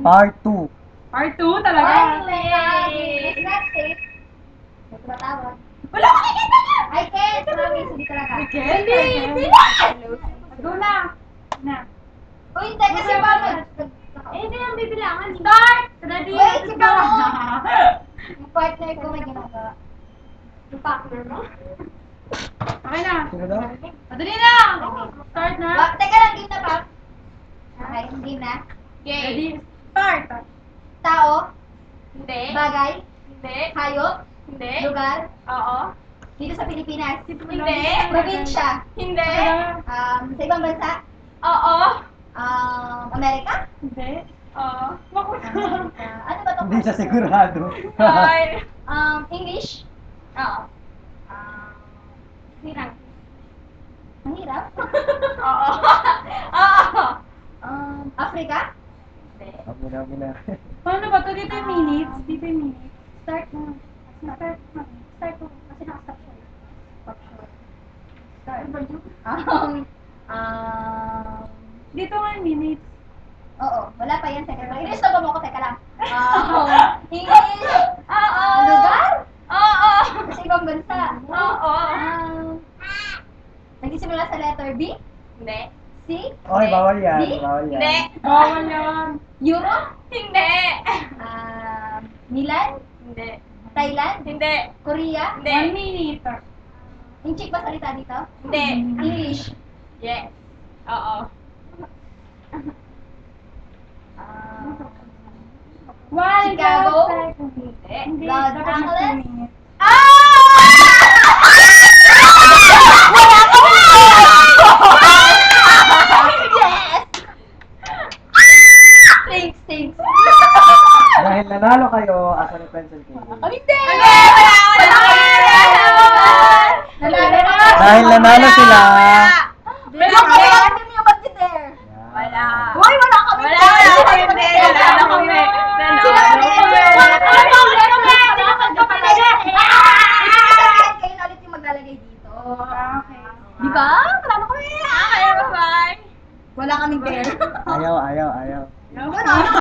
Part 2. Part 2 talaga. Wala ko nakikita niya! I can't, promise, hindi talaga. Hindi! Go na! Na. Uy, hindi kasi bakit? Hindi ang bibilangan. Start! Ready? Wait, si Go! Yung partner ko may ginagawa. Yung partner mo? Okay na. Sino daw? Madali na! Start na. Teka lang, game na pa. Okay, game na. Ready? Start! Tao, Hindi. bagay, Hindi. hayop, Hindi. lugar, Oo. dito sa Pilipinas. Hindi. Probinsya. Hindi. Sa ibang bansa. Oo. Amerika? Hindi. Oo. Amerika. Ano ba ito? Hindi siya sigurado. Bye. English? Oo. Hirap. Mahirap? Oo. Oo. Africa? Hindi. Amin na. Paano ba ito? Dito yung minutes. Dito yung minutes. Start na. Start na. Start na. Kasi nakastop siya. Stop siya. Start. Dito nga yung minutes. Oo. Wala pa yan. Teka lang. I-stop mo ako. Teka lang. English? Oo. Lugar? Oo. Sa ibang bansa? Oo. Nagsisimula sa letter B? Hindi. C? Okay, bawal yan. Di? Bawal yan. Hindi. Bawal yan. Europe? Hindi. Milan? Hindi. Thailand? Hindi. Korea? Hindi. 1 minute. Yung chick ba salita dito? Hindi. English? Yes. Oo. Chicago? Hindi. Los Angeles? Thanks, thanks. Dahil nanalo kayo, asa ni pencil ko. Hindi! Wala. Dahil nanalo sila. Pero kami natin yung ba't si Ter? Wala. Hoy, wala kami Wala Ter! kami Wala Ter! Ter! Wala kami. Sila kami Ter! Wala kami. Kayo na ulit yung maglalagay dito. Okay. Di ba? Wala na kami! Okay, bye-bye. Wala kaming Ter. Ayaw. Wala.